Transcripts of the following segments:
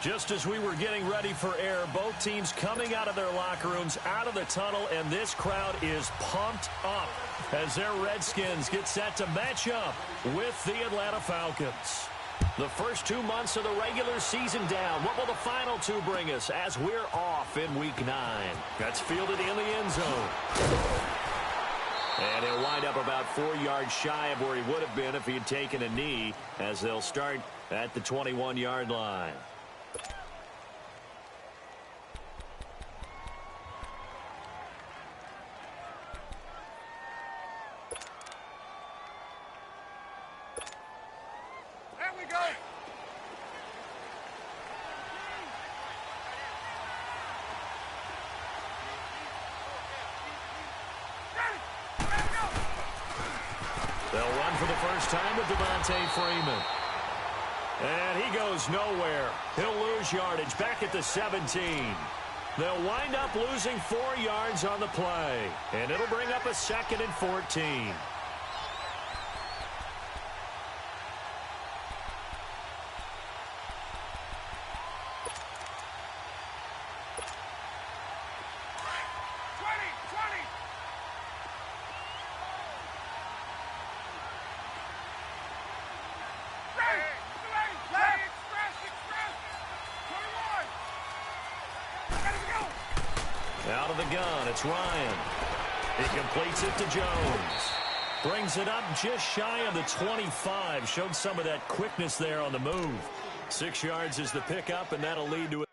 Just as we were getting ready for air, both teams coming out of their locker rooms, out of the tunnel, and this crowd is pumped up as their Redskins get set to match up with the Atlanta Falcons. The first 2 months of the regular season down. What will the final two bring us as we're off in Week 9? That's fielded in the end zone. And he'll wind up about 4 yards shy of where he would have been if he had taken a knee, as they'll start at the 21-yard line. Freeman. And he goes nowhere. He'll lose yardage back at the 17. They'll wind up losing 4 yards on the play. And it'll bring up a 2nd and 14. Out of the gun, it's Ryan. He completes it to Jones. Brings it up just shy of the 25. Showed some of that quickness there on the move. 6 yards is the pickup, and that'll lead to it.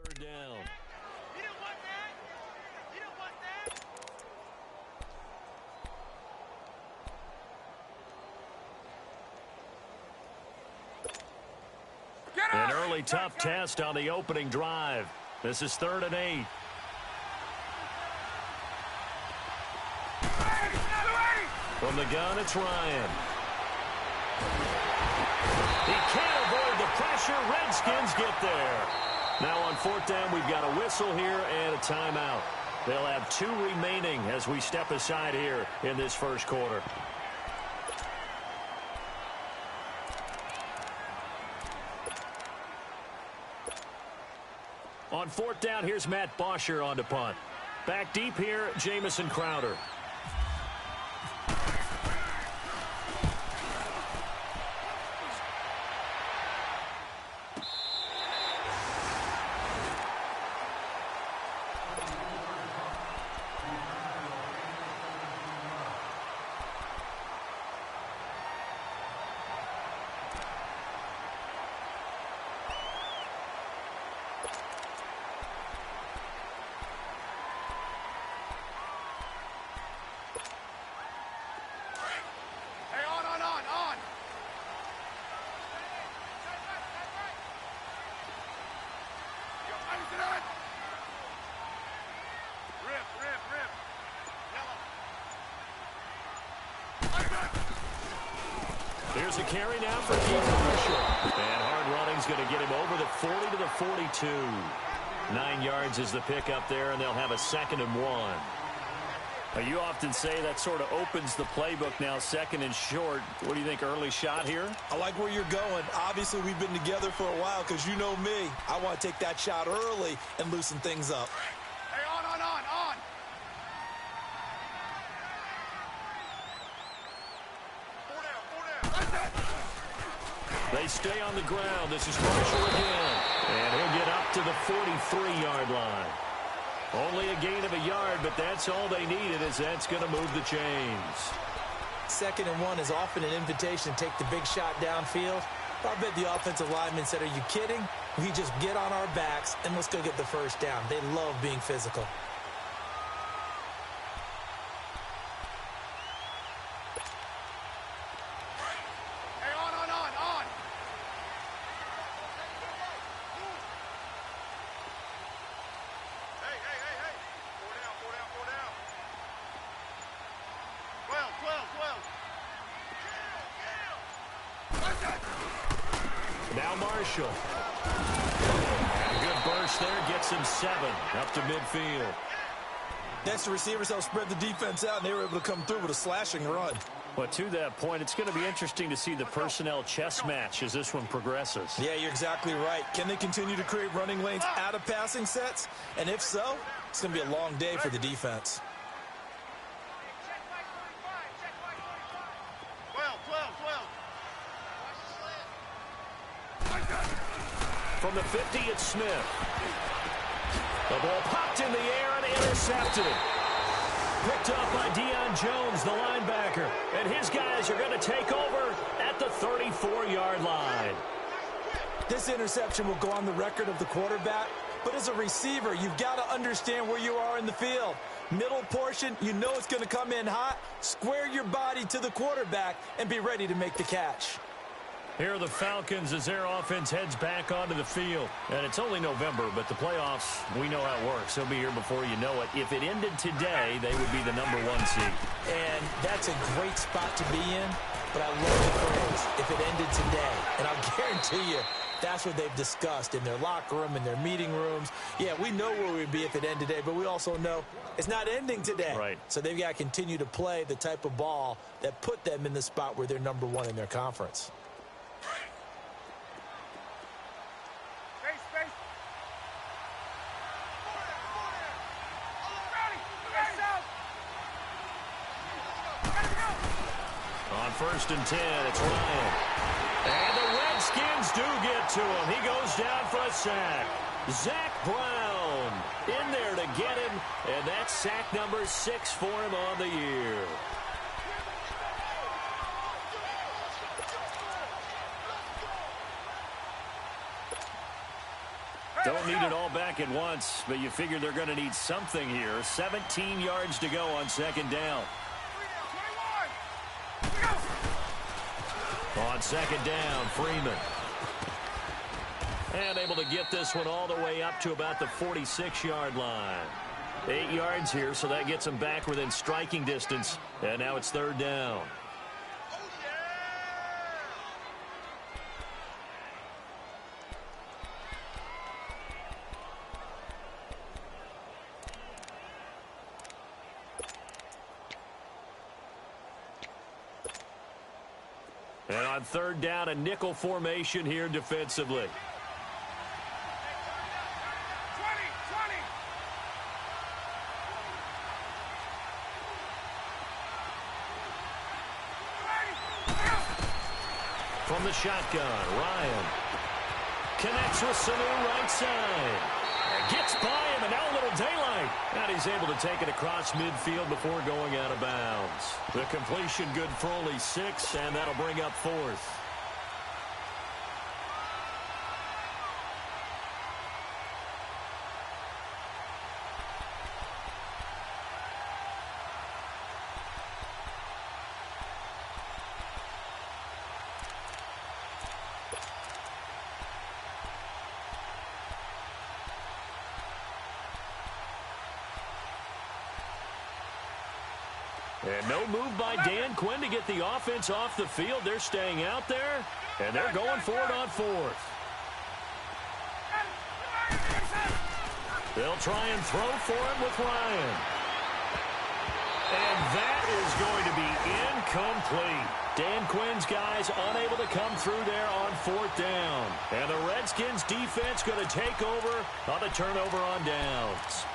Third down. You don't want that. You don't want that. An early tough test on the opening drive. This is 3rd and 8. From the gun, it's Ryan. He can't avoid the pressure. Redskins get there. Now on 4th down, we've got a whistle here and a timeout. They'll have 2 remaining as we step aside here in this first quarter. On 4th down, here's Matt Bosher on to punt. Back deep here, Jamison Crowder. Here's a carry now for Keith Marshall. And hard running's going to get him over the 40 to the 42. 9 yards is the pickup there, and they'll have a 2nd and 1. You often say that sort of opens the playbook now, 2nd and short. What do you think, early shot here? I like where you're going. Obviously, we've been together for a while because you know me. I want to take that shot early and loosen things up. Hey, on. They stay on the ground. This is Marshall again. And he'll get up to the 43-yard line. Only a gain of a yard, but that's all they needed, as that's going to move the chains. 2nd and 1 is often an invitation to take the big shot downfield. I bet the offensive lineman said, are you kidding? We just get on our backs and let's go get the first down. They love being physical. Marshall. And a good burst there gets him 7 up to midfield. That's the receivers helped spread the defense out, and they were able to come through with a slashing run. But to that point, it's going to be interesting to see the personnel chess match as this one progresses. Yeah, you're exactly right. Can they continue to create running lanes out of passing sets? And if so, it's going to be a long day for the defense. From the 50, it's Smith. The ball popped in the air and intercepted. Picked up by Deion Jones, the linebacker. And his guys are going to take over at the 34-yard line. This interception will go on the record of the quarterback. But as a receiver, you've got to understand where you are in the field. Middle portion, you know it's going to come in hot. Square your body to the quarterback and be ready to make the catch. Here are the Falcons as their offense heads back onto the field. And it's only November, but the playoffs, we know how it works. They'll be here before you know it. If it ended today, they would be the #1 seed. And that's a great spot to be in, but I love the phrase, if it ended today. And I'll guarantee you, that's what they've discussed in their locker room, in their meeting rooms. Yeah, we know where we'd be if it ended today, but we also know it's not ending today. Right. So they've got to continue to play the type of ball that put them in the spot where they're #1 in their conference. On 1st and 10, it's Ryan. And the Redskins do get to him. He goes down for a sack. Zach Brown in there to get him, and that's sack number 6 for him on the year. Don't need it all back at once, but you figure they're going to need something here. 17 yards to go on 2nd down. On 2nd down, Freeman. And able to get this one all the way up to about the 46-yard line. 8 yards here, so that gets them back within striking distance. And now it's 3rd down. And on 3rd down, a nickel formation here defensively. From the shotgun, Ryan connects with Sanu right side. And gets by him, and now a little daylight. And he's able to take it across midfield before going out of bounds. The completion good for only 6, and that'll bring up 4th. And no move by Dan Quinn to get the offense off the field. They're staying out there, and they're going for it on 4th. They'll try and throw for him with Ryan. And that is going to be incomplete. Dan Quinn's guys unable to come through there on 4th down. And the Redskins defense going to take over on the turnover on downs.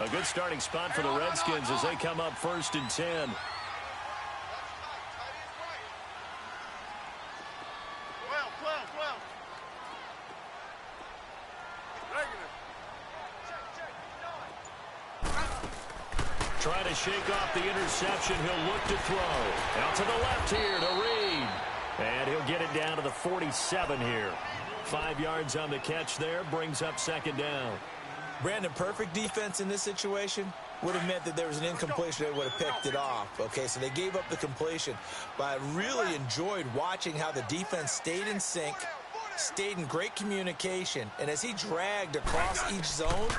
A good starting spot for the Redskins as they come up 1st and 10. Trying to shake off the interception. He'll look to throw. Out to the left here to Reed. And he'll get it down to the 47 here. 5 yards on the catch there. Brings up 2nd down. Brandon, perfect defense in this situation would have meant that there was an incompletion. They would have picked it off. Okay, so they gave up the completion. But I really enjoyed watching how the defense stayed in sync, stayed in great communication. And as he dragged across each zone,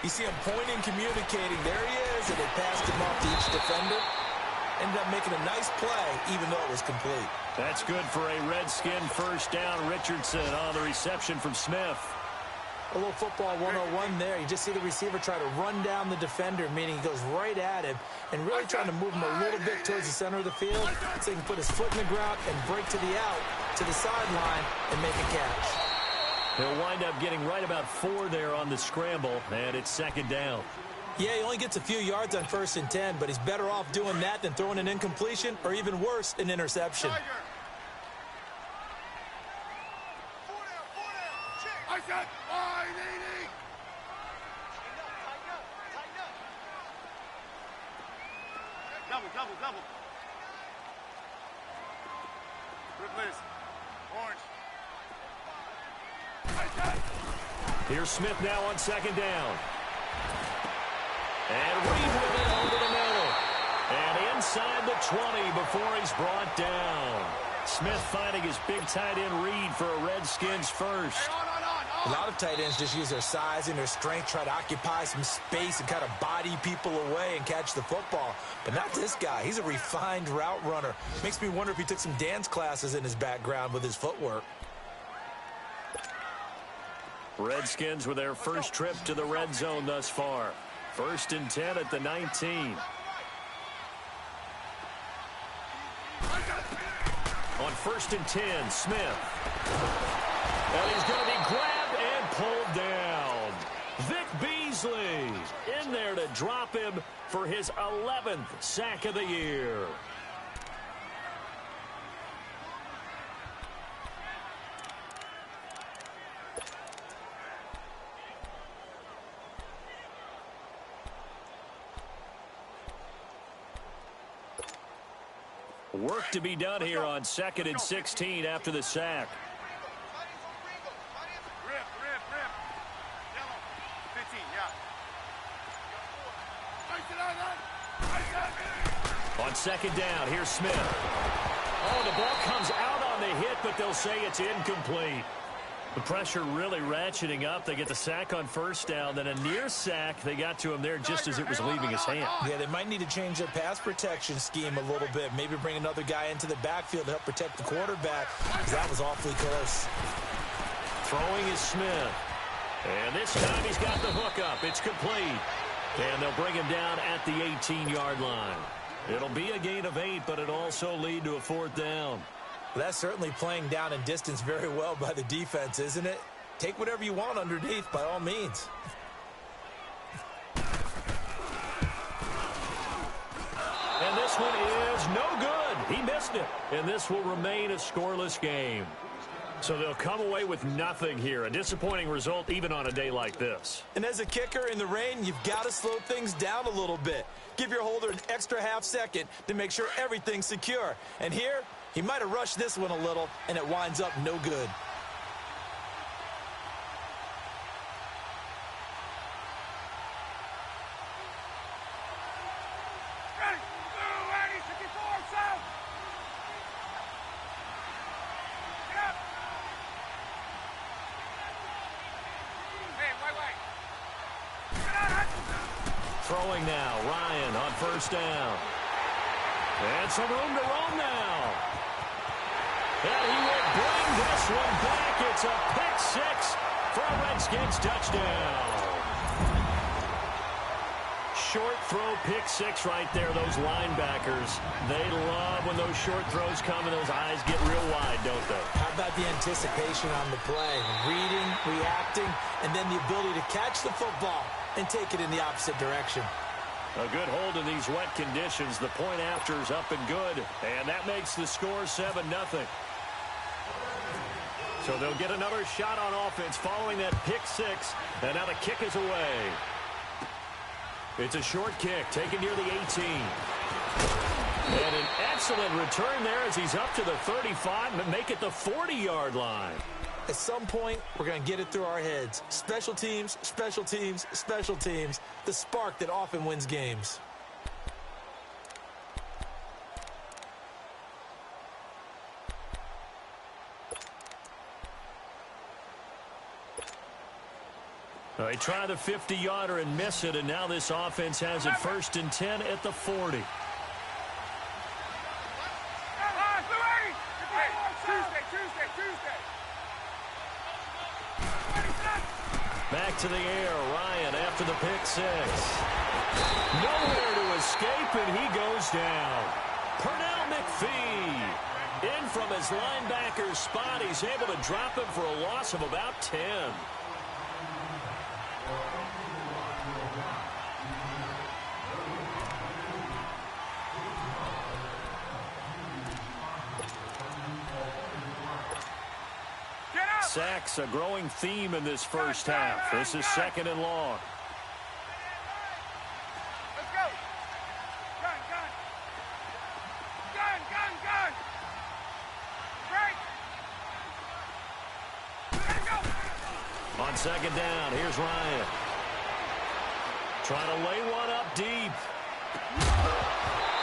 you see him pointing, communicating. There he is. so they passed him off to each defender. Ended up making a nice play, even though it was complete. That's good for a Redskin first down. Richardson on the reception from Smith. A little football 101 there. You just see the receiver try to run down the defender, meaning he goes right at him and really trying to move him a little bit towards the center of the field so he can put his foot in the ground and break to the out, to the sideline, and make a catch. He'll wind up getting right about 4 there on the scramble, and it's second down. Yeah, he only gets a few yards on 1st and 10, but he's better off doing that than throwing an incompletion or even worse, an interception. I said, double. Replace. Orange. Here's Smith now on second down. And Reed with it over the middle. And inside the 20 before he's brought down. Smith finding his big tight end Reed for a Redskins first. A lot of tight ends just use their size and their strength, try to occupy some space and kind of body people away and catch the football. But not this guy. He's a refined route runner. Makes me wonder if he took some dance classes in his background with his footwork. Redskins with their first trip to the red zone thus far. 1st and 10 at the 19. On 1st and 10, Smith. And he's going to be grabbed and pulled down. Vic Beasley in there to drop him for his 11th sack of the year. Work to be done here on 2nd and 16 after the sack. Rip. Yellow. 15, yeah. On second down, here's Smith. Oh, the ball comes out on the hit, but they'll say it's incomplete. The pressure really ratcheting up. They get the sack on 1st down, then a near sack. They got to him there just as it was leaving his hand. Yeah, they might need to change their pass protection scheme a little bit. Maybe bring another guy into the backfield to help protect the quarterback, because that was awfully close. Throwing is Smith. And this time he's got the hook up. It's complete. And they'll bring him down at the 18-yard line. It'll be a gain of 8, but it'll also lead to a 4th down. Well, that's certainly playing down in distance very well by the defense, isn't it? Take whatever you want underneath, by all means. And this one is no good. He missed it. And this will remain a scoreless game. So they'll come away with nothing here. A disappointing result even on a day like this. And as a kicker in the rain, you've got to slow things down a little bit. Give your holder an extra half second to make sure everything's secure. And here, he might have rushed this one a little, and it winds up no good. Ready, 54, south. Get up. Hey, wait. Get out. Throwing now, Ryan on 1st down. And some room to roam now. And he will bring this one back. It's a pick 6 for a Redskins touchdown. Short throw, pick 6 right there, those linebackers. They love when those short throws come and those eyes get real wide, don't they? How about the anticipation on the play? Reading, reacting, and then the ability to catch the football and take it in the opposite direction. A good hold in these wet conditions. The point after is up and good. And that makes the score 7-0. So they'll get another shot on offense following that pick 6. And now the kick is away. It's a short kick taken near the 18. And an excellent return there as he's up to the 35 and make it the 40-yard line. At some point, we're going to get it through our heads. Special teams, special teams, special teams. The spark that often wins games. They try the 50-yarder and miss it, and now this offense has it 1st and 10 at the 40. Back to the air, Ryan after the pick 6. Nowhere to escape, and he goes down. Pernell McPhee in from his linebacker's spot. He's able to drop him for a loss of about 10. Sacks, a growing theme in this first half. This is 2nd and long. Let's go. Gun, gun. Gun, gun, gun. Break. Let's go. On 2nd down, here's Ryan. Trying to lay one up deep.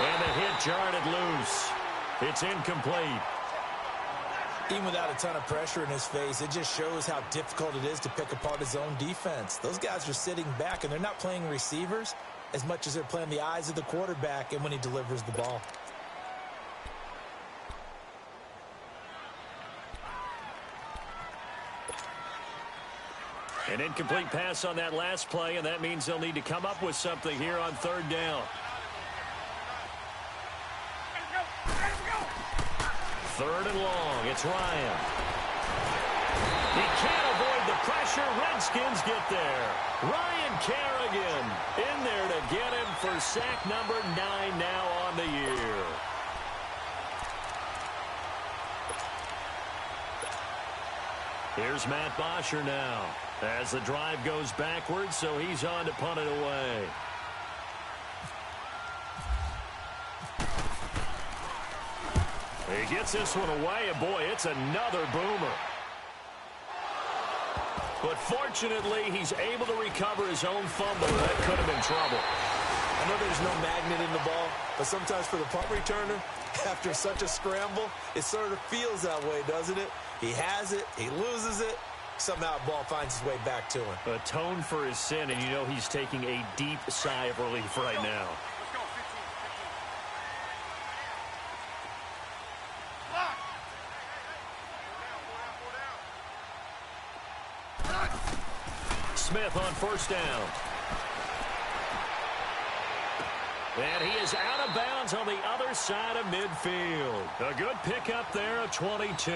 And the hit jarred it loose. It's incomplete. Even without a ton of pressure in his face, it just shows how difficult it is to pick apart his own defense. Those guys are sitting back, and they're not playing receivers as much as they're playing the eyes of the quarterback and when he delivers the ball. An incomplete pass on that last play, and that means they'll need to come up with something here on 3rd down. 3rd and long, it's Ryan. He can't avoid the pressure. Redskins get there. Ryan Kerrigan in there to get him for sack number 9 now on the year. Here's Matt Bosher now as the drive goes backwards, so he's on to punt it away. He gets this one away, and boy, it's another boomer. But fortunately, he's able to recover his own fumble. That could have been trouble. I know there's no magnet in the ball, but sometimes for the punt returner, after such a scramble, it sort of feels that way, doesn't it? He has it, he loses it, somehow the ball finds its way back to him. Atone for his sin, and you know he's taking a deep sigh of relief right now. Smith on 1st down. And he is out of bounds on the other side of midfield. A good pickup there, a 22.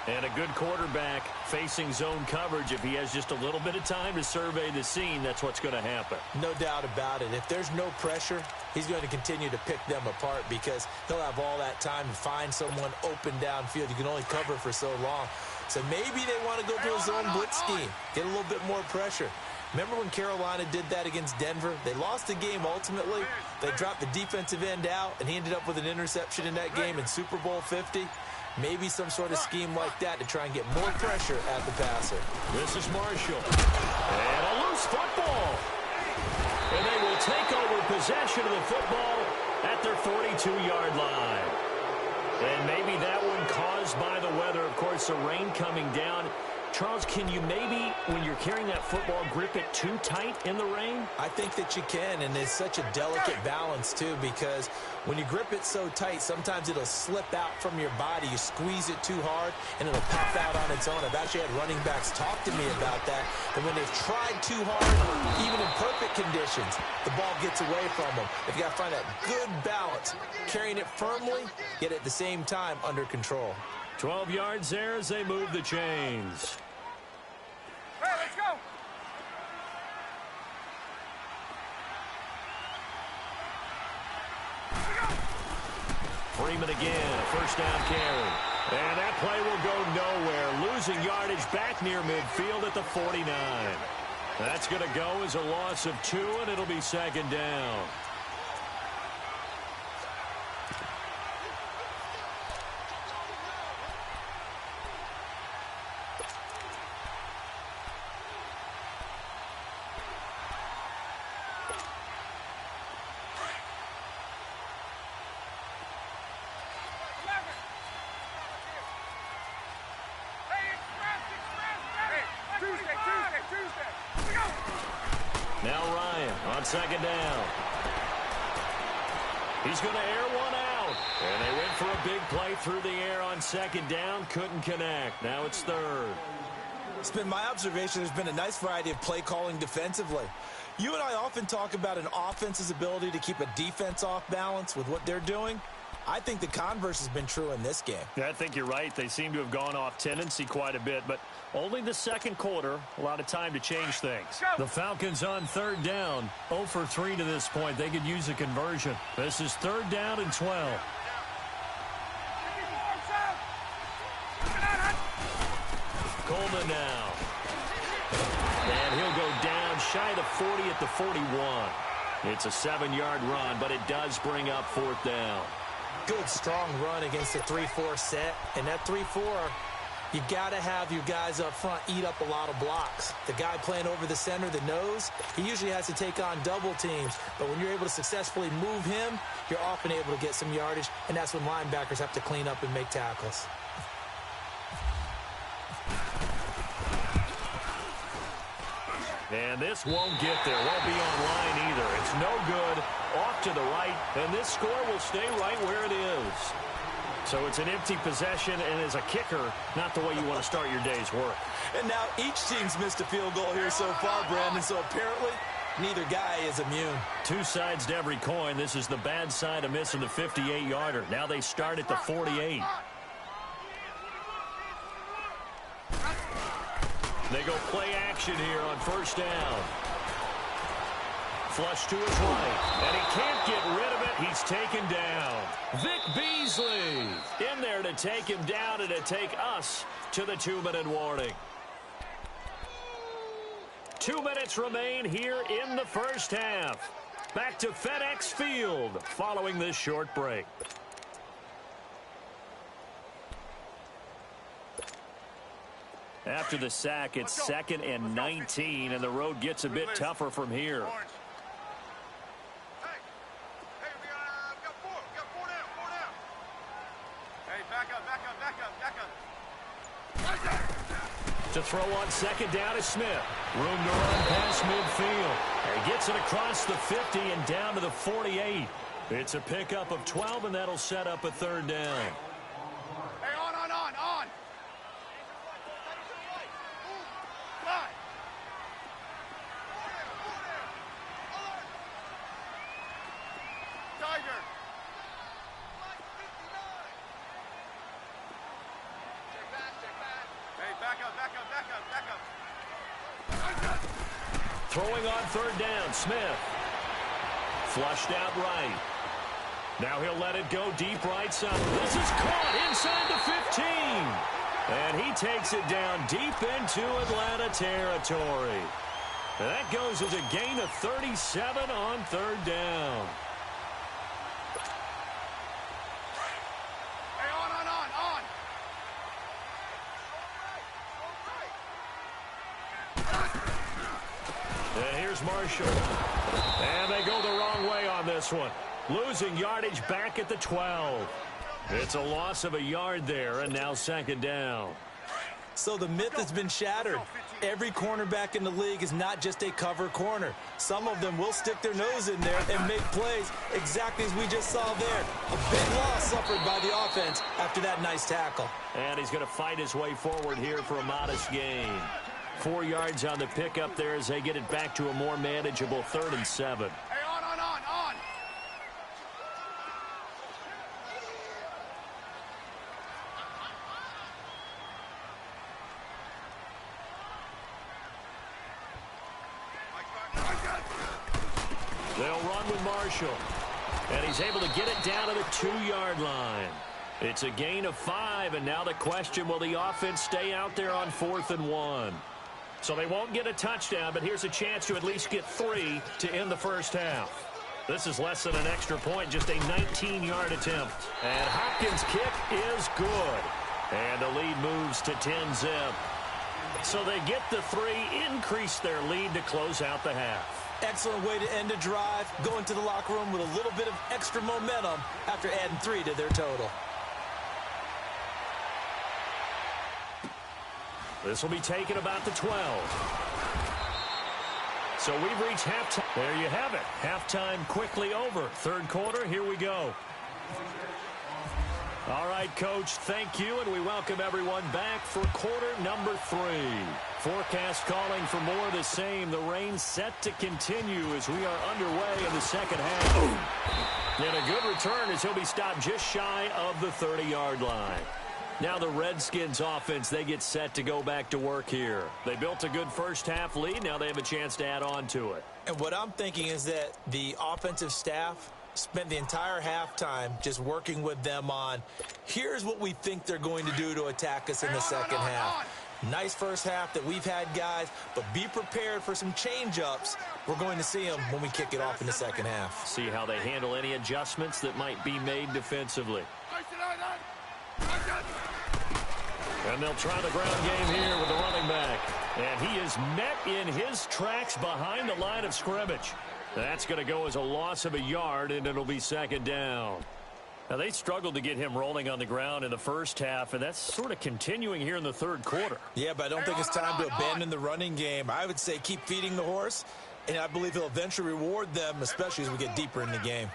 And a good quarterback facing zone coverage. If he has just a little bit of time to survey the scene, that's what's going to happen. No doubt about it. If there's no pressure, he's going to continue to pick them apart because he'll have all that time to find someone open downfield. You can only cover for so long. So maybe they want to go to a zone blitz scheme, get a little bit more pressure. Remember when Carolina did that against Denver? They lost the game ultimately. They dropped the defensive end out, and he ended up with an interception in that game in Super Bowl 50. Maybe some sort of scheme like that to try and get more pressure at the passer. This is Marshall. And a loose football. And they will take over possession of the football at their 42-yard line. And maybe that one caused by the weather. Of course, the rain coming down. Charles, can you maybe, when you're carrying that football, grip it too tight in the rain? I think that you can, and it's such a delicate balance, too, because when you grip it so tight, sometimes it'll slip out from your body. You squeeze it too hard, and it'll pop out on its own. I've actually had running backs talk to me about that, and when they've tried too hard, even in perfect conditions, the ball gets away from them. You've got to find that good balance, carrying it firmly, yet at the same time under control. 12 yards there as they move the chains. Hey, let's go. Freeman again, a 1st down carry. And that play will go nowhere. Losing yardage back near midfield at the 49. That's going to go as a loss of 2, and it'll be 2nd down. Tuesday. Friday, Tuesday. Let's go. Now Ryan on second down. He's going to air one out. And they went for a big play through the air on second down. Couldn't connect. Now it's third. It's been my observation there's been a nice variety of play calling defensively. You and I often talk about an offense's ability to keep a defense off balance with what they're doing. I think the converse has been true in this game. Yeah, I think you're right. They seem to have gone off tendency quite a bit, but only the second quarter, a lot of time to change things. The Falcons on third down, 0 for 3 to this point. They could use a conversion. This is third down and 12. Coleman now. And he'll go down shy of the 40 at the 41. It's a 7-yard run, but it does bring up fourth down. Good, strong run against the 3-4 set. And that 3-4, you got to have your guys up front eat up a lot of blocks. The guy playing over the center, the nose, he usually has to take on double teams. But when you're able to successfully move him, you're often able to get some yardage, and that's when linebackers have to clean up and make tackles. And this won't get there. Won't be online either. It's no good. Off to the right. And this score will stay right where it is. So it's an empty possession, and as a kicker, not the way you want to start your day's work. And now each team's missed a field goal here so far, Brandon. So apparently, neither guy is immune. Two sides to every coin. This is the bad side of missing the 58-yarder. Now they start at the 48. They go play action here on first down. Flush to his right, and he can't get rid of it. He's taken down. Vic Beasley in there to take him down and to take us to the 2-minute warning. 2 minutes remain here in the first half. Back to FedEx Field following this short break. After the sack, it's 2nd and 19, and the road gets a bit tougher from here. To throw on second down is Smith. Room to run past midfield. And he gets it across the 50 and down to the 48. It's a pickup of 12, and that'll set up a third down. Hey, on. Tiger. Hey, back up. Throwing on third down, Smith. Flushed out right. Now he'll let it go deep right side. This is caught inside the 15. And he takes it down deep into Atlanta territory. And that goes as a gain of 37 on third down. Hey, on. And here's Marshall. And they go the wrong way on this one. Losing yardage back at the 12. It's a loss of a yard there, and now second down. So the myth has been shattered. Every cornerback in the league is not just a cover corner. Some of them will stick their nose in there and make plays exactly as we just saw there. A big loss suffered by the offense after that nice tackle. And he's going to fight his way forward here for a modest gain. 4 yards on the pickup there as they get it back to a more manageable 3rd and 7. Hey, on. They'll run with Marshall. And he's able to get it down to the 2-yard line. It's a gain of 5, and now the question, will the offense stay out there on 4th and 1? So they won't get a touchdown, but here's a chance to at least get 3 to end the first half. This is less than an extra point, just a 19-yard attempt. And Hopkins' kick is good. And the lead moves to 10-zip. So they get the 3, increase their lead to close out the half. Excellent way to end a drive, going to the locker room with a little bit of extra momentum after adding 3 to their total. This will be taken about the 12. So we've reached halftime. There you have it. Halftime quickly over. Third quarter, here we go. All right, Coach, thank you, and we welcome everyone back for quarter number 3. Forecast calling for more of the same. The rain set to continue as we are underway in the second half. And a good return as he'll be stopped just shy of the 30-yard line. Now the Redskins offense, they get set to go back to work here. They built a good first half lead. Now they have a chance to add on to it. And what I'm thinking is that the offensive staff spent the entire halftime just working with them on, here's what we think they're going to do to attack us in the second half. Nice first half that we've had, guys, but be prepared for some change-ups. We're going to see them when we kick it off in the second half. See how they handle any adjustments that might be made defensively. And they'll try the ground game here with the running back. And he is met in his tracks behind the line of scrimmage. That's going to go as a loss of a yard, and it'll be second down. Now, they struggled to get him rolling on the ground in the first half, and that's sort of continuing here in the third quarter. Yeah, but I don't think it's time to abandon the running game. I would say keep feeding the horse, and I believe he'll eventually reward them, especially as we get deeper in the game.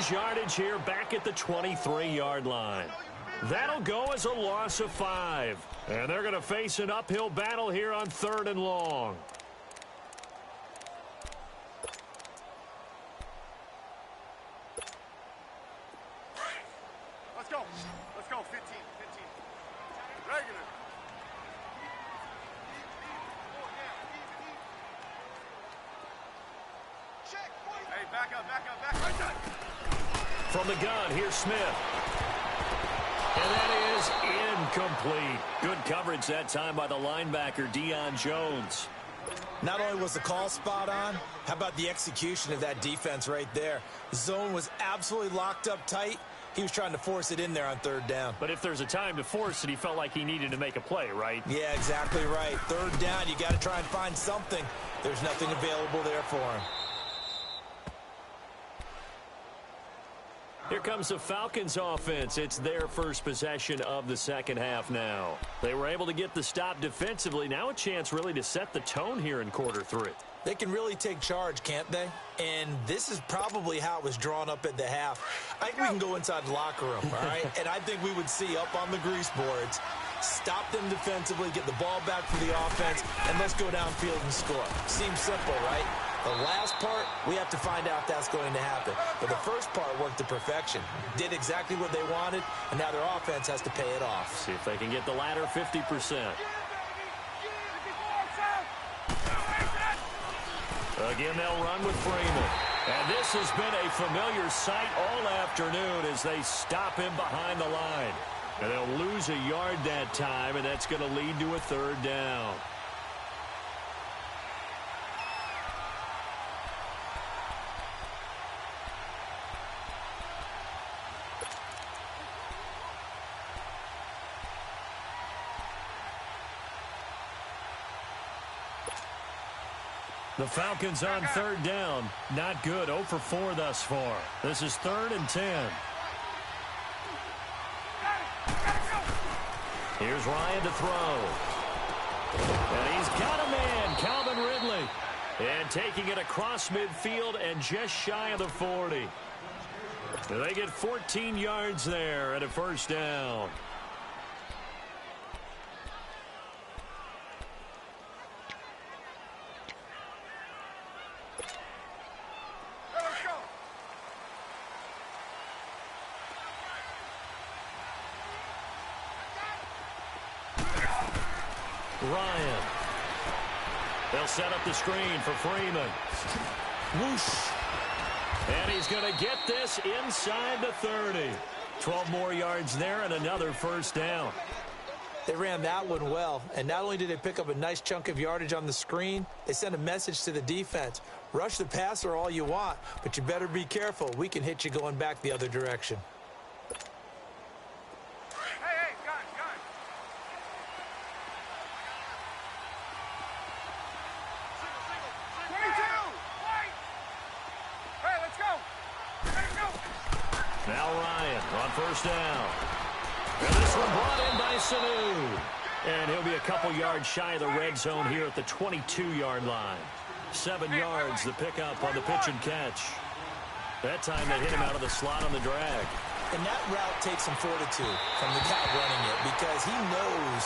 Yardage here back at the 23-yard line. That'll go as a loss of 5. And they're going to face an uphill battle here on 3rd and long. Let's go. Let's go. 15. Regular. Hey, back up. Right there. From the gun, here's Smith. And that is incomplete. Good coverage that time by the linebacker, Deion Jones. Not only was the call spot on, how about the execution of that defense right there? The zone was absolutely locked up tight. He was trying to force it in there on 3rd down. But if there's a time to force it, he felt like he needed to make a play, right? Yeah, exactly right. 3rd down, you got to try and find something. There's nothing available there for him. Here comes the Falcons offense. It's their first possession of the second half now. They were able to get the stop defensively. Now a chance really to set the tone here in quarter 3. They can really take charge, can't they? And this is probably how it was drawn up at the half. I think we can go inside the locker room, all right? And I think we would see up on the grease boards, stop them defensively, get the ball back for the offense, and let's go downfield and score. Seems simple, right? The last part, we have to find out if that's going to happen. But the first part worked to perfection. Did exactly what they wanted, and now their offense has to pay it off. See if they can get the latter 50%. Again, they'll run with Freeman. And this has been a familiar sight all afternoon as they stop him behind the line. And they'll lose a yard that time, and that's going to lead to a 3rd down. The Falcons on 3rd down. Not good. 0 for 4 thus far. This is 3rd and 10. Here's Ryan to throw. And he's got a man, Calvin Ridley. And taking it across midfield and just shy of the 40. They get 14 yards there at a 1st down. Ryan. They'll set up the screen for Freeman. Whoosh. And he's going to get this inside the 30. 12 more yards there and another 1st down. They ran that one well, and not only did they pick up a nice chunk of yardage on the screen, they sent a message to the defense. Rush the passer all you want, but you better be careful. We can hit you going back the other direction. Now Ryan on first down. And this one brought in by Sanu. And he'll be a couple yards shy of the red zone here at the 22-yard line. 7 yards, the pickup on the pitch and catch. That time they hit him out of the slot on the drag. And that route takes some fortitude from the guy running it because he knows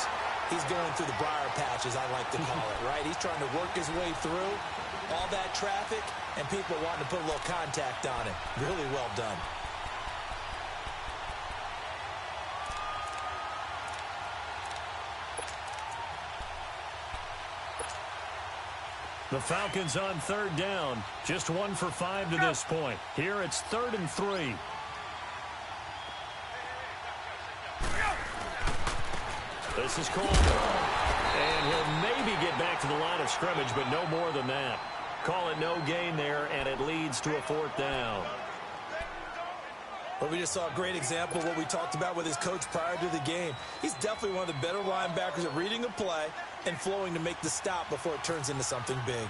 he's going through the briar patch, as I like to call it, right? He's trying to work his way through all that traffic, and people wanting to put a little contact on him. Really well done. The Falcons on third down. Just 1 for 5 to this point. Here it's 3rd and 3. This is Coleman. And he'll maybe get back to the line of scrimmage, but no more than that. Call it no gain there, and it leads to a 4th down. Well, we just saw a great example of what we talked about with his coach prior to the game. He's definitely one of the better linebackers at reading a play and flowing to make the stop before it turns into something big.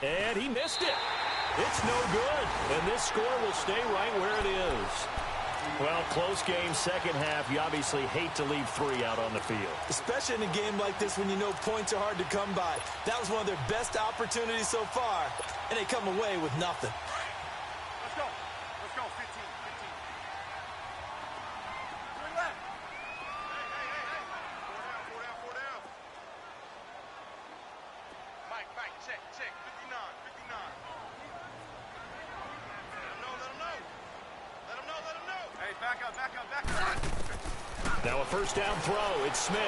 And he missed it. It's no good. And this score will stay right where it is. Well, close game, second half. You obviously hate to leave 3 out on the field. Especially in a game like this when you know points are hard to come by. That was one of their best opportunities so far, and they come away with nothing. Let's go. Let's go. 15. 15. Turn left. Hey. 4 down. Mike, check. 59. Let him know. Hey, back up. Now a first down throw. It's Smith.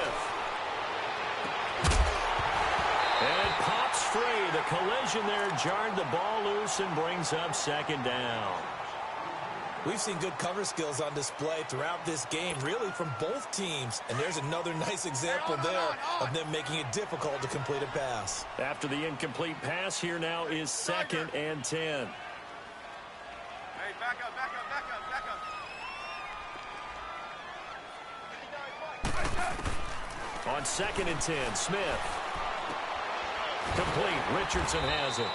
And it pops free. The collision there jarred the ball loose and brings up 2nd down. We've seen good cover skills on display throughout this game, really from both teams. And there's another nice example there of them making it difficult to complete a pass. After the incomplete pass, here now is 2nd and 10. Hey, back up. On 2nd and 10, Smith. Complete. Richardson has it.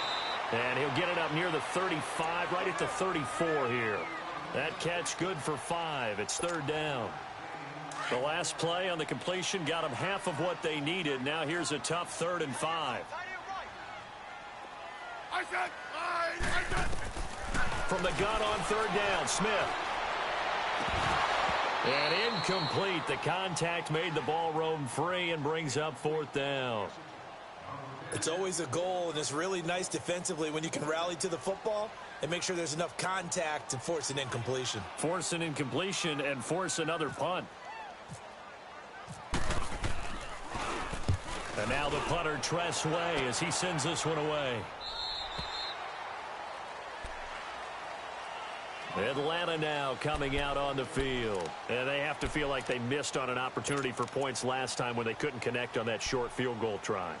And he'll get it up near the 35, right at the 34 here. That catch good for 5. It's 3rd down. The last play on the completion got them half of what they needed. Now here's a tough 3rd and 5. From the gun on 3rd down, Smith. And incomplete. The contact made the ball roam free and brings up 4th down. It's always a goal, and it's really nice defensively when you can rally to the football and make sure there's enough contact to force an incompletion. Force an incompletion and force another punt. And now the punter, Tress Way, as he sends this one away. Atlanta now coming out on the field. And they have to feel like they missed on an opportunity for points last time when they couldn't connect on that short field goal try.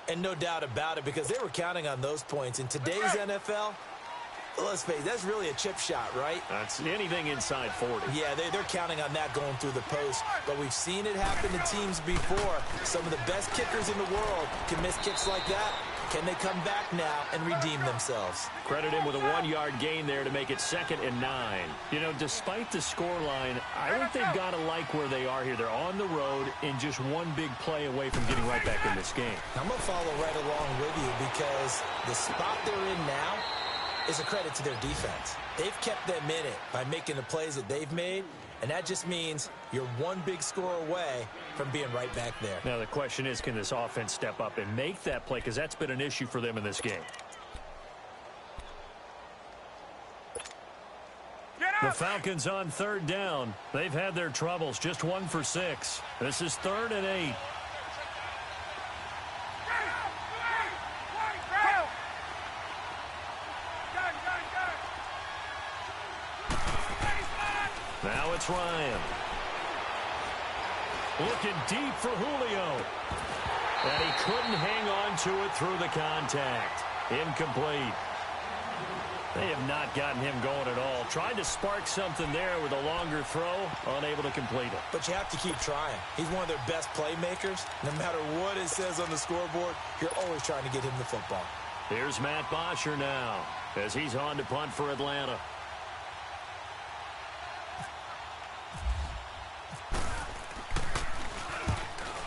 And no doubt about it, because they were counting on those points. In today's NFL, let's face it, that's really a chip shot, right? That's anything inside 40. Yeah, they're counting on that going through the post. But we've seen it happen to teams before. Some of the best kickers in the world can miss kicks like that. Can they come back now and redeem themselves? Credit him with a 1-yard gain there to make it 2nd and 9. You know, despite the scoreline, I think they've got to like where they are here. They're on the road and just one big play away from getting right back in this game. I'm going to follow right along with you because the spot they're in now is a credit to their defense. They've kept them in it by making the plays that they've made, and that just means you're one big score away from being right back there. Now the question is, can this offense step up and make that play? Because that's been an issue for them in this game. The Falcons on 3rd down. They've had their troubles, just 1 for 6. This is 3rd and 8. Now it's Ryan. Looking deep for Julio. And he couldn't hang on to it through the contact. Incomplete. They have not gotten him going at all. Tried to spark something there with a longer throw. Unable to complete it. But you have to keep trying. He's one of their best playmakers. No matter what it says on the scoreboard, you're always trying to get him the football. Here's Matt Bosher now. as he's on to punt for Atlanta.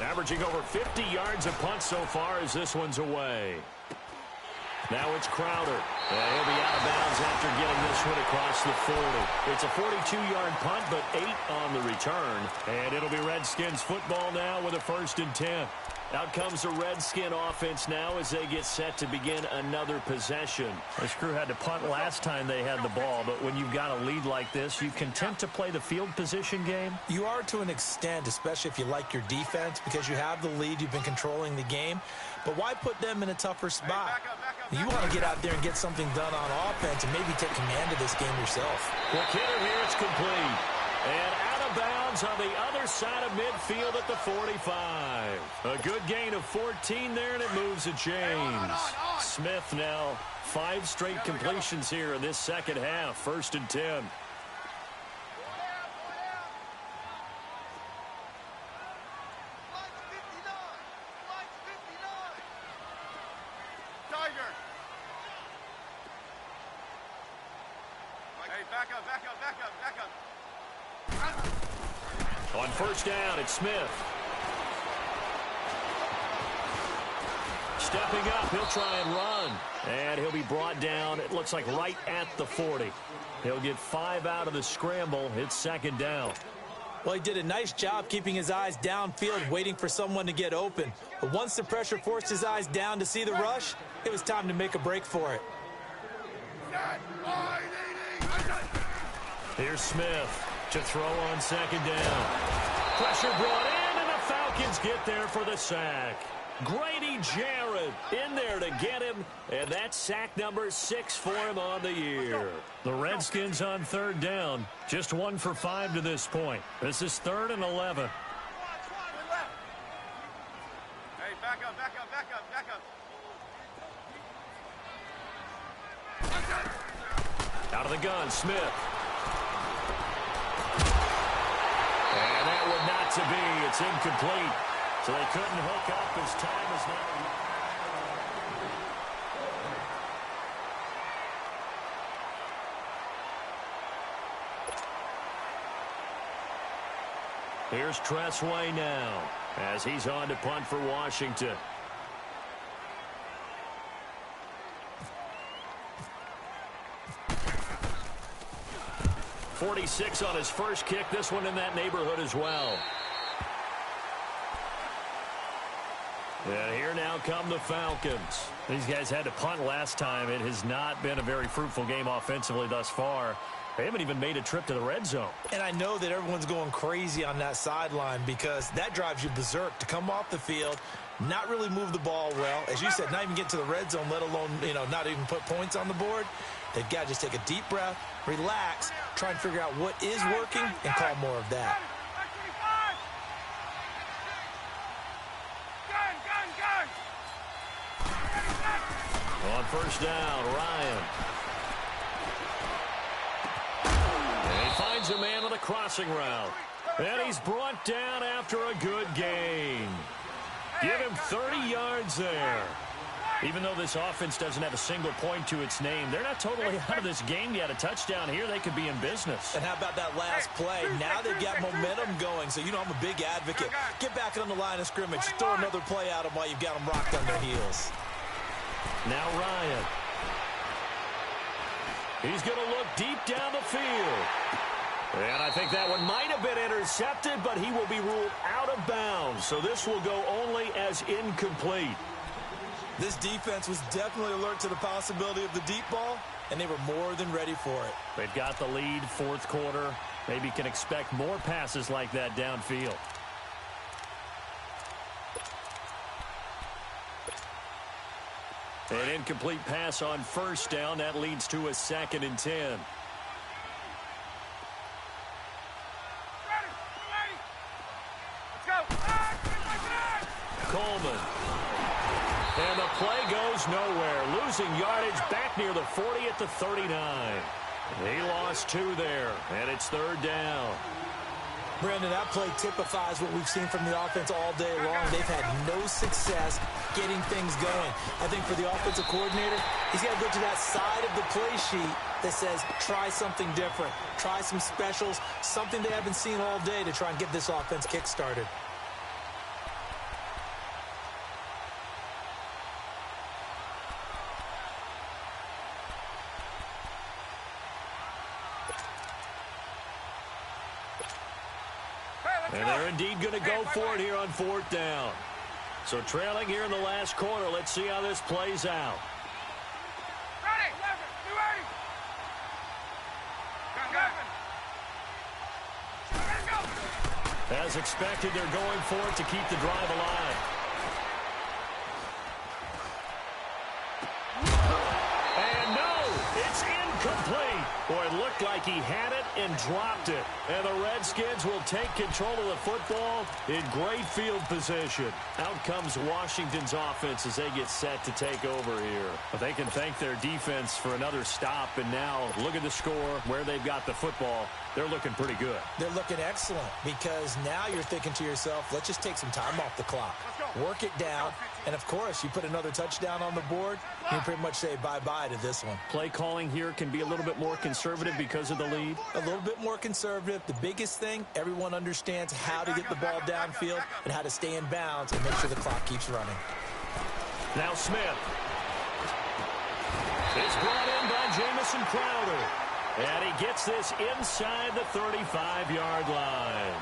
Averaging over 50 yards a punt so far as this one's away. Now it's Crowder. He'll be out of bounds after getting this one across the 40. It's a 42-yard punt, but 8 on the return. And it'll be Redskins football now with a 1st and 10. Out comes the Redskin offense now as they get set to begin another possession. This crew had to punt last time they had the ball, but when you've got a lead like this, you content to play the field position game? You are to an extent, especially if you like your defense, because you have the lead, you've been controlling the game. But why put them in a tougher spot? You want to get out there and get something done on offense and maybe take command of this game yourself. Quick hitter here, it's complete. And out of bounds on the other side of midfield at the 45. A good gain of 14 there, and it moves the chains. Smith now 5 straight completions here in this second half. 1st and 10. On 1st down, it's Smith. Stepping up, he'll try and run. And he'll be brought down, it looks like right at the 40. He'll get 5 out of the scramble. It's 2nd down. Well, he did a nice job keeping his eyes downfield, waiting for someone to get open. But once the pressure forced his eyes down to see the rush, it was time to make a break for it. Here's Smith to throw on 2nd down. Pressure brought in, and the Falcons get there for the sack. Grady Jarrett in there to get him, and that's sack number 6 for him on the year. The Redskins on 3rd down, just 1 for 5 to this point. This is 3rd and 11. Hey, back up, back up, back up, back up. Out of the gun, Smith. And that one not to be. It's incomplete. So they couldn't hook up as time is not. Here's Tressway now as he's on to punt for Washington. .46 on his first kick. This one in that neighborhood as well. And here now come the Falcons. These guys had to punt last time. It has not been a very fruitful game offensively thus far. They haven't even made a trip to the red zone. And I know that everyone's going crazy on that sideline because that drives you berserk to come off the field, not really move the ball well. As you said, not even get to the red zone, let alone, not even put points on the board. They've got to just take a deep breath, relax, try and figure out what is working, and call more of that. On 1st down, Ryan. And he finds a man on a crossing route. And he's brought down after a good gain. Give him 30 yards there. Even though this offense doesn't have a single point to its name, they're not totally out of this game yet. A touchdown here, they could be in business. And how about that last play? Now they've got momentum going, so I'm a big advocate. Get back on the line of scrimmage. Throw another play at them while you've got them rocked on their heels. Now Ryan. He's going to look deep down the field. And I think that one might have been intercepted, but he will be ruled out of bounds. So this will go only as incomplete. This defense was definitely alert to the possibility of the deep ball, and they were more than ready for it. They've got the lead, 4th quarter. Maybe can expect more passes like that downfield. An incomplete pass on 1st down. That leads to a 2nd and 10. Coleman. And the play goes nowhere. Losing yardage back near the 40 at the 39. He lost 2 there, and it's 3rd down. Brandon, that play typifies what we've seen from the offense all day long. They've had no success getting things going. I think for the offensive coordinator, he's got to go to that side of the play sheet that says, try something different, try some specials, something they haven't seen all day to try and get this offense kick-started. And they're indeed going to go for it here on 4th down. So trailing here in the last quarter. Let's see how this plays out. Ready! Be ready! Go! As expected, they're going for it to keep the drive alive. And no, it's incomplete. Boy, it looked like he had it and dropped it. And the Redskins will take control of the football in great field position. Out comes Washington's offense as they get set to take over here. But they can thank their defense for another stop. And now look at the score, where they've got the football. They're looking pretty good. They're looking excellent because now you're thinking to yourself, let's just take some time off the clock. Work it down. And, of course, you put another touchdown on the board, you pretty much say bye-bye to this one. Play calling here can be a little bit more conservative because of the lead. A little bit more conservative. The biggest thing, everyone understands how to get the ball downfield and how to stay in bounds and make sure the clock keeps running. Now Smith. It's brought in by Jamison Crowder. And he gets this inside the 35-yard line.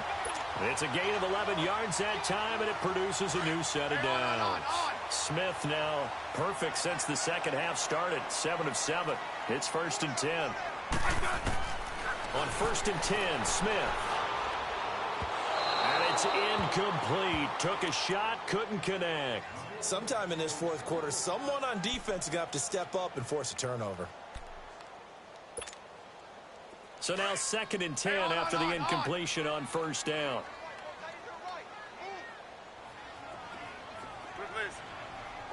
It's a gain of 11 yards that time, and it produces a new set of downs. Smith now perfect since the second half started. 7 of 7. It's 1st and 10. On 1st and 10, Smith. And it's incomplete. Took a shot, couldn't connect. Sometime in this fourth quarter, someone on defense is going to have to step up and force a turnover. So now 2nd and 10 after the incompletion on 1st down. Good Liz.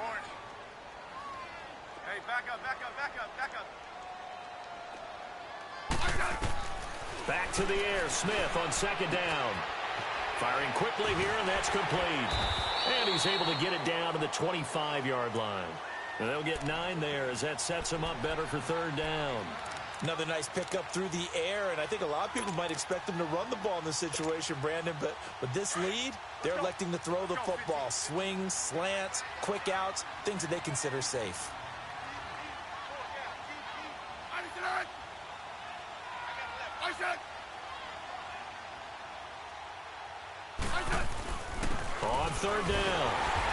Orange. Hey, back up. Back to the air, Smith on 2nd down. Firing quickly here, and that's complete. And he's able to get it down to the 25-yard line. And they'll get 9 there as that sets him up better for 3rd down. Another nice pickup through the air, and I think a lot of people might expect them to run the ball in this situation, Brandon, but with this lead, they're electing to throw the football. Swings, slants, quick outs, things that they consider safe. On 3rd down,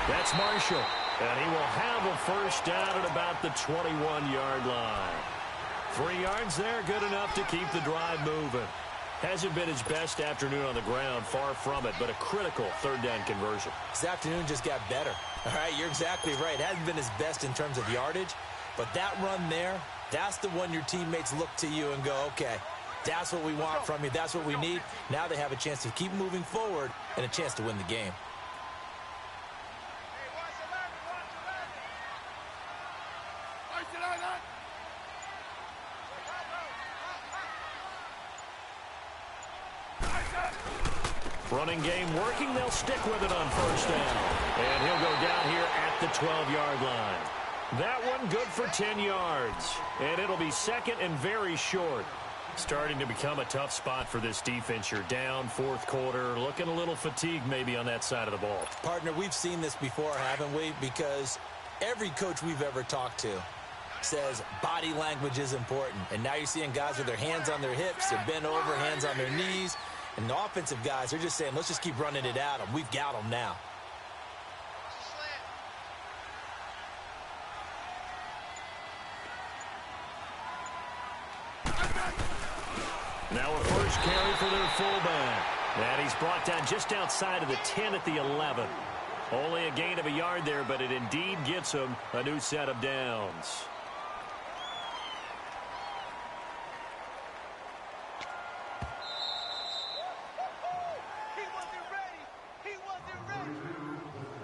that's Marshall, and he will have a 1st down at about the 21-yard line. 3 yards there, good enough to keep the drive moving. Hasn't been his best afternoon on the ground, far from it, but a critical 3rd down conversion. This afternoon just got better. All right, you're exactly right. Hasn't been his best in terms of yardage, but that run there, that's the one your teammates look to you and go, okay, that's what we want from you. That's what we need. Now they have a chance to keep moving forward and a chance to win the game. Running game working. They'll stick with it on 1st down. And he'll go down here at the 12-yard line. That one good for 10 yards. And it'll be 2nd and very short. Starting to become a tough spot for this defense. You're down 4th quarter. Looking a little fatigued maybe on that side of the ball. Partner, we've seen this before, haven't we? Because every coach we've ever talked to says body language is important. And now you're seeing guys with their hands on their hips. They're bent over, hands on their knees. And the offensive guys, they're just saying, let's just keep running it at them. We've got them now. Now a 1st carry for their fullback. And he's brought down just outside of the 10 at the 11. Only a gain of a yard there, but it indeed gets him a new set of downs.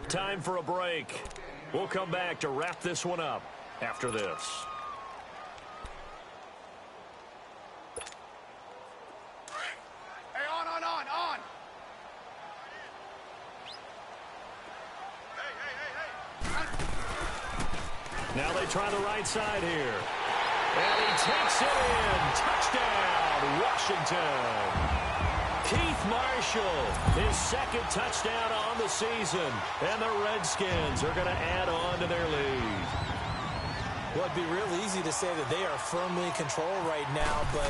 Time for a break. We'll come back to wrap this one up after this. Hey, on. Now they try the right side here. And he takes it in. Touchdown, Washington. Keith Marshall, his second touchdown on the season. And the Redskins are going to add on to their lead. Well, it'd be real easy to say that they are firmly in control right now, but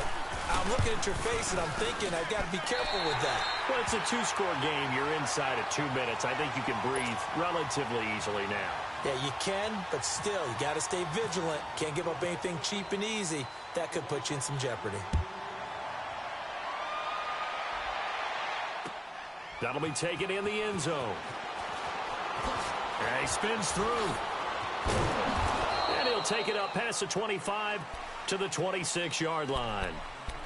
I'm looking at your face and I'm thinking I've got to be careful with that. Well, it's a two-score game. You're inside of 2 minutes. I think you can breathe relatively easily now. Yeah, you can, but still, you got to stay vigilant. Can't give up anything cheap and easy. That could put you in some jeopardy. That'll be taken in the end zone. And he spins through. And he'll take it up past the 25 to the 26-yard line.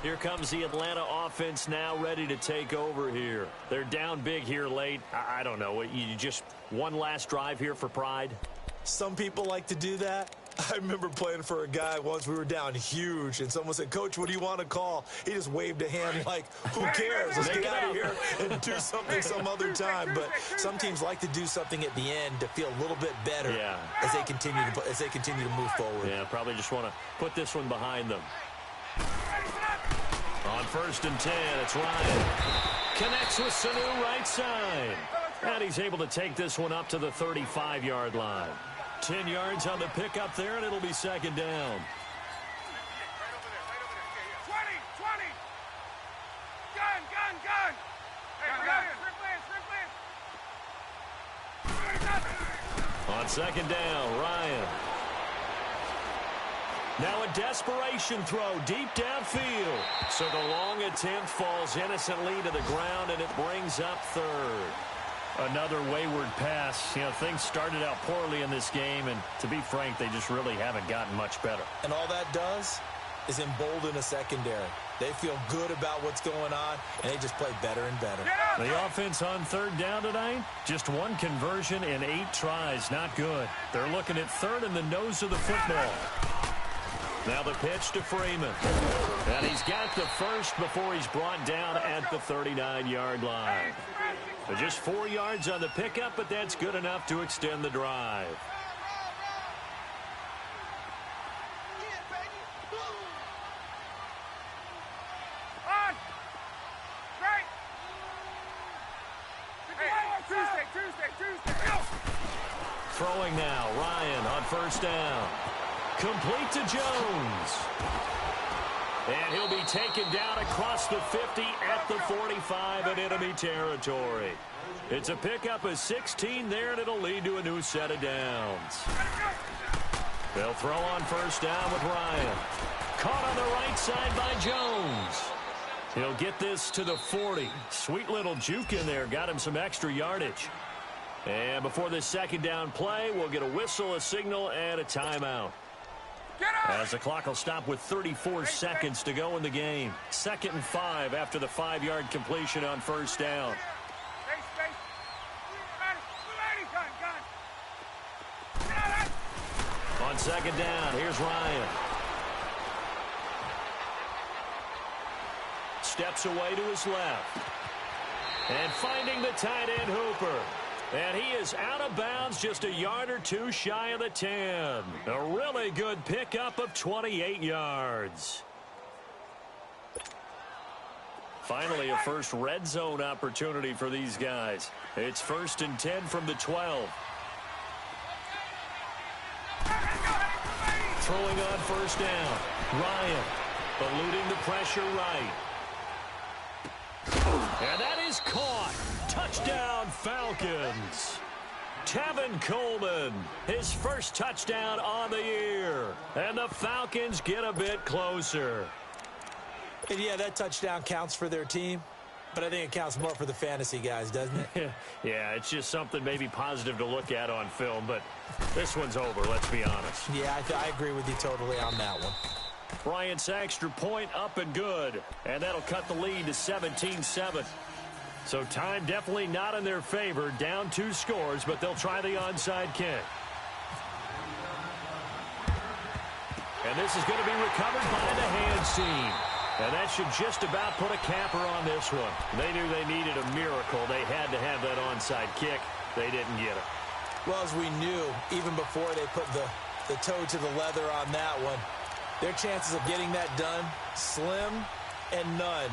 Here comes the Atlanta offense now ready to take over here. They're down big here late. I don't know. You just one last drive here for pride? Some people like to do that. I remember playing for a guy once. We were down huge, and someone said, "Coach, what do you want to call?" He just waved a hand like, who cares? Let's get out of here and do something some other time. But some teams like to do something at the end to feel a little bit better as they continue to move forward. Yeah, probably just want to put this one behind them. On 1st and 10, it's Ryan. Connects with Sanu right side. And he's able to take this one up to the 35-yard line. 10 yards on the pickup there, and it'll be second down. 20. Gun. Hey, On second down, Ryan. Now a desperation throw deep downfield. So the long attempt falls innocently to the ground, and it brings up third. Another wayward pass. You know, things started out poorly in this game, and to be frank, they just really haven't gotten much better. And all that does is embolden a secondary. They feel good about what's going on, and they just play better and better. The offense on third down tonight, just one conversion in 8 tries. Not good. They're looking at third in the nose of the football. Now the pitch to Freeman. And he's got the first before he's brought down at the 39-yard line. So just 4 yards on the pickup, but that's good enough to extend the drive. On! Right! Tuesday! Throwing now, Ryan on 1st down. Complete to Jones. And he'll be taken down across the 50 at the 45 in enemy territory. It's a pickup of 16 there, and it'll lead to a new set of downs. They'll throw on 1st down with Ryan. Caught on the right side by Jones. He'll get this to the 40. Sweet little juke in there. Got him some extra yardage. And before this second down play, we'll get a whistle, a signal, and a timeout. As the clock will stop with 34 seconds to go in the game. 2nd and 5 after the 5-yard completion on 1st down. On 2nd down, here's Ryan. Steps away to his left. And finding the tight end Hooper. And he is out of bounds just a yard or two shy of the 10. A really good pickup of 28 yards. Finally, a first red zone opportunity for these guys. It's 1st and 10 from the 12. Throwing on 1st down. Ryan eluding the pressure right. And that is caught. Touchdown, Falcons. Tevin Coleman, his first touchdown on the year. And the Falcons get a bit closer. And yeah, that touchdown counts for their team, but I think it counts more for the fantasy guys, doesn't it? Yeah, it's just something maybe positive to look at on film, but this one's over, let's be honest. Yeah, I agree with you totally on that one. Bryant's extra point up and good, and that'll cut the lead to 17-7. So time definitely not in their favor. Down 2 scores, but they'll try the onside kick. And this is going to be recovered by the hands team. And that should just about put a capper on this one. They knew they needed a miracle. They had to have that onside kick. They didn't get it. Well, as we knew, even before they put the the toe to the leather on that one. Their chances of getting that done, slim and none.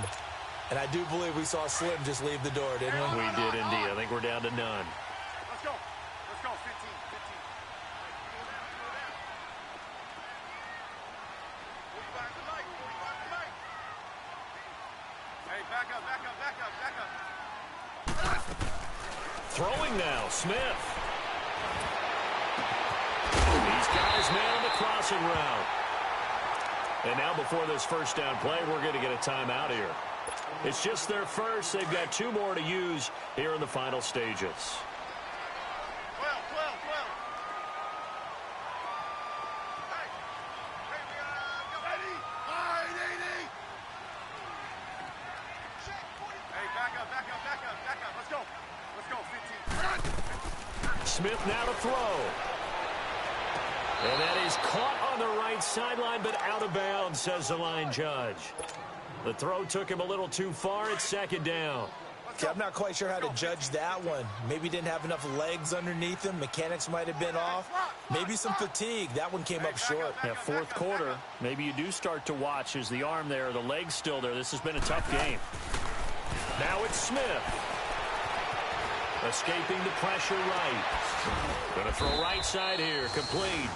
And I do believe we saw Slim just leave the door, didn't we? We did indeed. I think we're down to none. Let's go. Let's go. 15. Hey, back up. Throwing now, Smith. These guys nailed the crossing route. And now before this first down play, we're going to get a timeout here. It's just their first. They've got 2 more to use here in the final stages. 12. Hey, we go. Ready? 580. Hey, back up. Let's go. 15. Smith now to throw. And that is caught on the right sideline, but out of bounds, says the line judge. The throw took him a little too far. It's second down. Okay, I'm not quite sure how to judge that one. Maybe didn't have enough legs underneath him. Mechanics might have been off. Maybe some fatigue. That one came up short. Yeah, fourth quarter. Maybe you do start to watch. Is the arm there, the leg's still there? This has been a tough game. Now it's Smith. Escaping the pressure right. Going to throw right side here. Complete.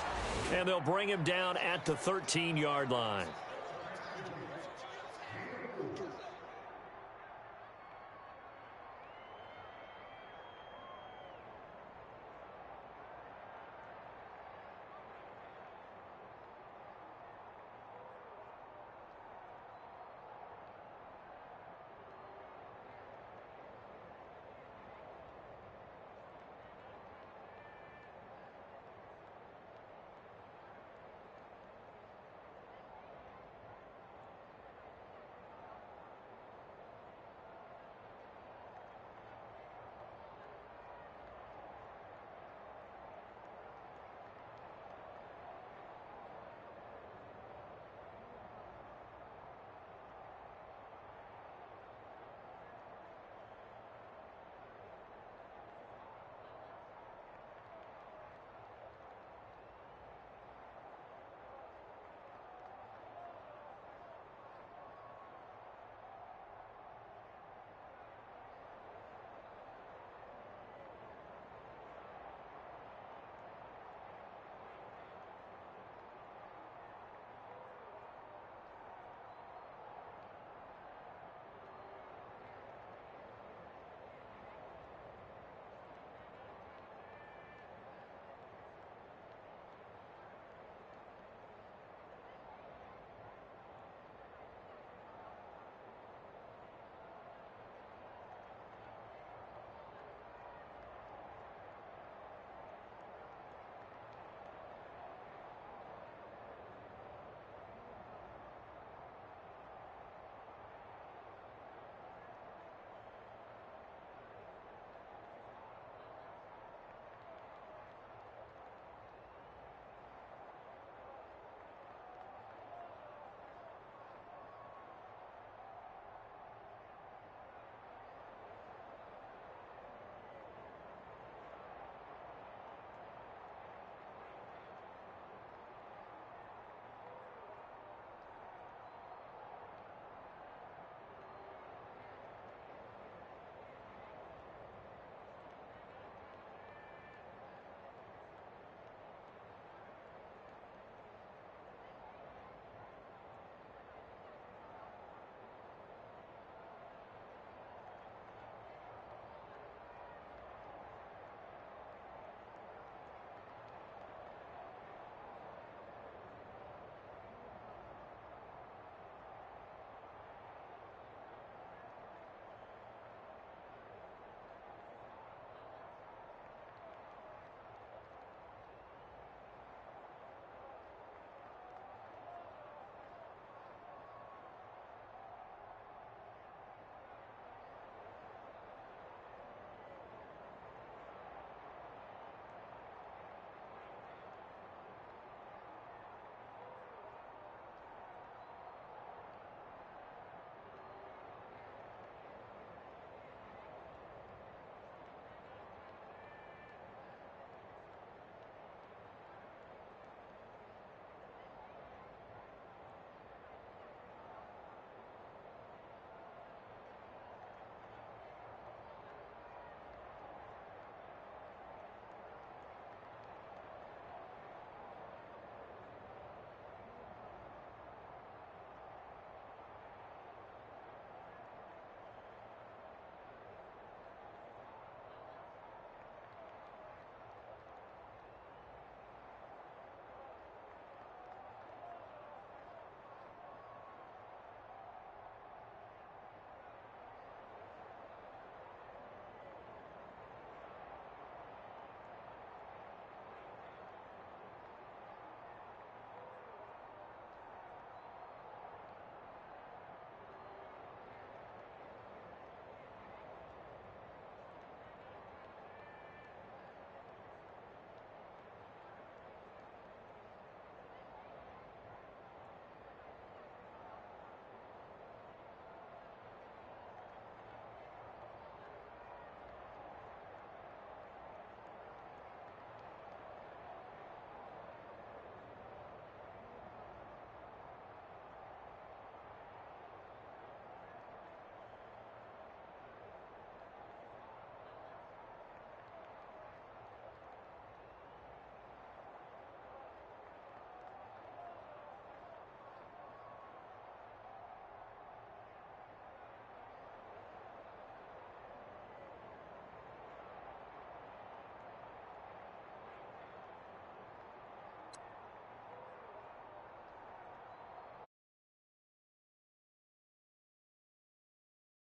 And they'll bring him down at the 13-yard line.